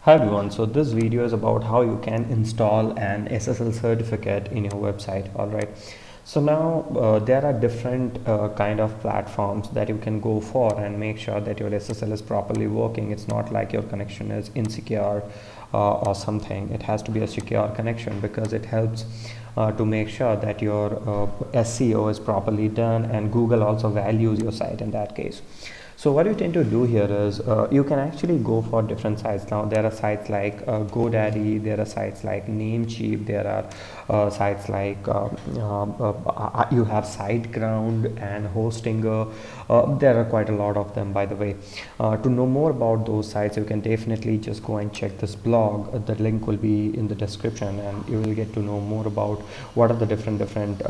Hi everyone, so this video is about how you can install an SSL certificate in your website. Alright, so now there are different kind of platforms that you can go for and make sure that your SSL is properly working. It's not like your connection is insecure or something. It has to be a secure connection because it helps to make sure that your SEO is properly done, and Google also values your site in that case. So what you tend to do here is you can actually go for different sites. Now there are sites like GoDaddy, there are sites like Namecheap, there are sites like you have SiteGround and Hostinger. There are quite a lot of them, by the way. To know more about those sites, you can definitely just go and check this blog. The link will be in the description, and you will get to know more about what are the different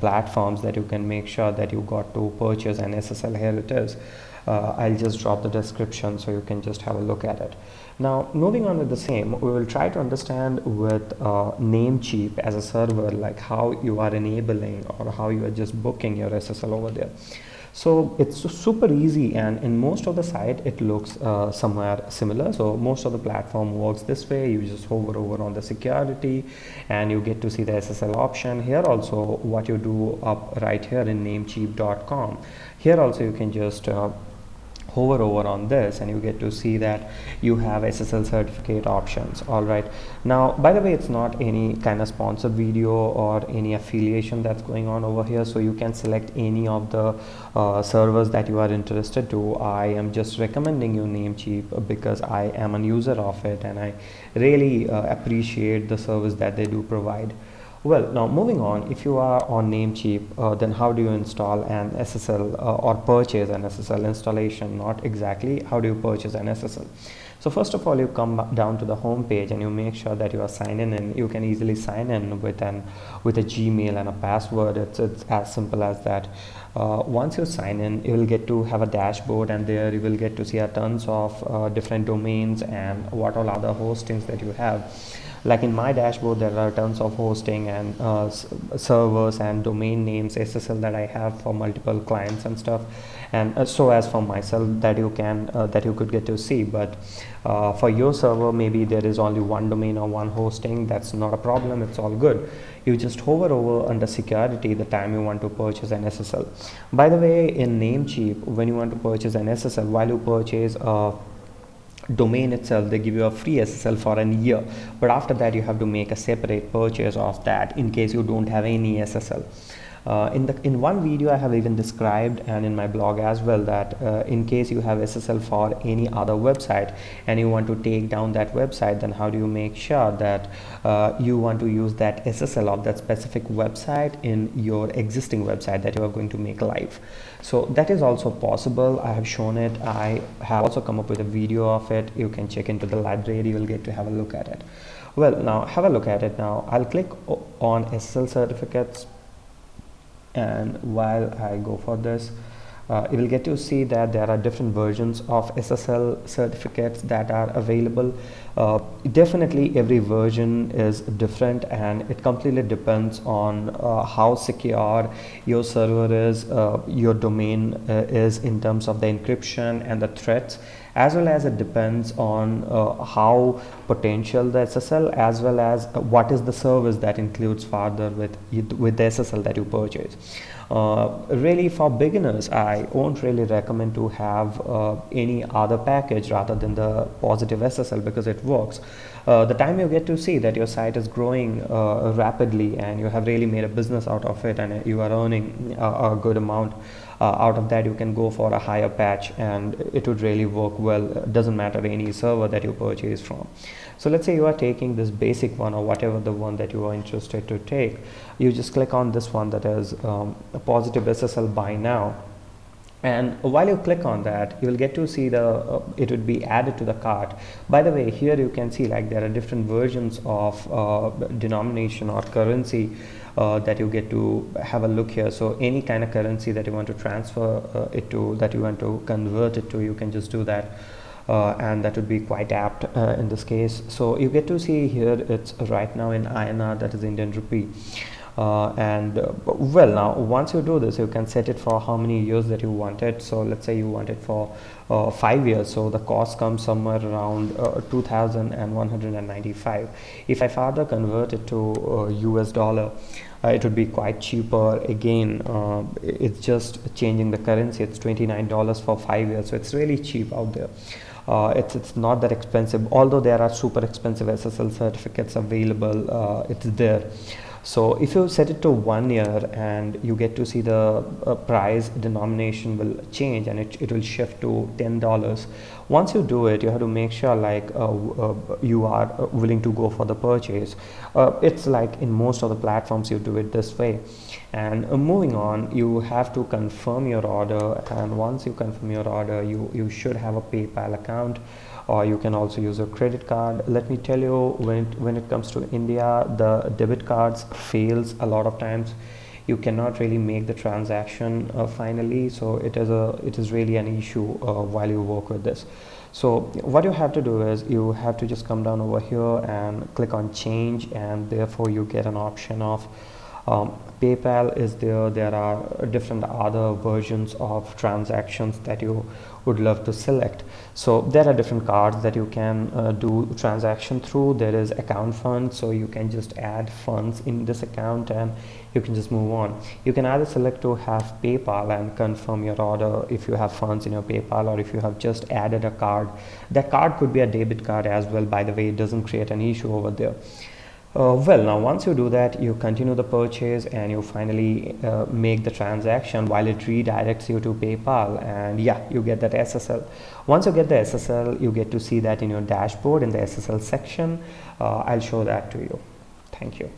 platforms that you can make sure that you got to purchase an SSL. Here it is. I'll just drop the description so you can just have a look at it. Now moving on with the same, we will try to understand with Namecheap as a server, like how you are enabling or how you are just booking your SSL over there. So it's super easy, and in most of the site it looks somewhere similar. So most of the platform works this way. You just hover over on the security and you get to see the SSL option. Here also what you do up right here in namecheap.com, here also you can just hover over on this and you get to see that you have SSL certificate options. All right, now by the way, it's not any kind of sponsored video or any affiliation that's going on over here, so you can select any of the servers that you are interested to. I am just recommending you Namecheap because I am a user of it and I really appreciate the service that they do provide. Well, now moving on, if you are on Namecheap, then how do you install an SSL or purchase an SSL installation? Not exactly. How do you purchase an SSL? So first of all, you come down to the home page and you make sure that you are signed in. You can easily sign in with a Gmail and a password. It's as simple as that. Once you sign in, you will get to have a dashboard, and there you will get to see a tons of different domains and what all other hostings that you have. Like in my dashboard, there are tons of hosting and servers and domain names SSL that I have for multiple clients and stuff, and so as for myself that you could get to see. But for your server, maybe there is only one domain or one hosting. That's not a problem. It's all good. You just hover over under security the time you want to purchase an SSL. By the way, in Namecheap, when you want to purchase an SSL, while you purchase domain itself, they give you a free SSL for a year, but after that you have to make a separate purchase of that in case you don't have any SSL. In one video I have even described, and in my blog as well, that in case you have SSL for any other website and you want to take down that website, then how do you make sure that you want to use that SSL of that specific website in your existing website that you are going to make live? So that is also possible. I have shown it. I have also come up with a video of it. You can check into the library. You will get to have a look at it. Well, now have a look at it. Now I'll click on SSL certificates, and while I go for this, you will get to see that there are different versions of SSL certificates that are available. Definitely every version is different, and it completely depends on how secure your server is, your domain is in terms of the encryption and the threats, as well as it depends on how potential the SSL, as well as what is the service that includes further with the SSL that you purchase. Really, for beginners, I won't really recommend to have any other package rather than the positive SSL, because it works. The time you get to see that your site is growing rapidly and you have really made a business out of it and you are earning a good amount out of that, you can go for a higher patch and it would really work well. It doesn't matter any server that you purchase from. So let's say you are taking this basic one or whatever the one that you are interested to take. You just click on this one that is a positive SSL buy now. And while you click on that, you will get to see it would be added to the cart. By the way, here you can see like there are different versions of denomination or currency that you get to have a look here. So any kind of currency that you want to transfer it to, that you want to convert it to, you can just do that. And that would be quite apt in this case. So you get to see here it's right now in INR, that is Indian rupee. Well, now once you do this, you can set it for how many years that you want it. So let's say you want it for 5 years, so the cost comes somewhere around 2,195. If I further convert it to US dollar, it would be quite cheaper. Again, it's just changing the currency. It's $29 for 5 years, so it's really cheap out there. It's not that expensive, although there are super expensive SSL certificates available. It's there. So if you set it to 1 year, and you get to see the price denomination will change, and it will shift to $10. Once you do it, you have to make sure like you are willing to go for the purchase. It's like in most of the platforms you do it this way. And moving on, you have to confirm your order, and once you confirm your order, you should have a PayPal account, or you can also use a credit card. Let me tell you, when it comes to India, the debit cards fails a lot of times. You cannot really make the transaction finally, so it is really an issue while you work with this. So what you have to do is you have to just come down over here and click on change, and therefore you get an option of PayPal is there. There are different other versions of transactions that you would love to select. So there are different cards that you can do transaction through. There is account funds, so you can just add funds in this account and you can just move on. You can either select to have PayPal and confirm your order if you have funds in your PayPal, or if you have just added a card. That card could be a debit card as well, by the way. It doesn't create an issue over there. Well, now once you do that, you continue the purchase and you finally make the transaction while it redirects you to PayPal, and yeah, you get that SSL. Once you get the SSL, you get to see that in your dashboard in the SSL section. I'll show that to you. Thank you.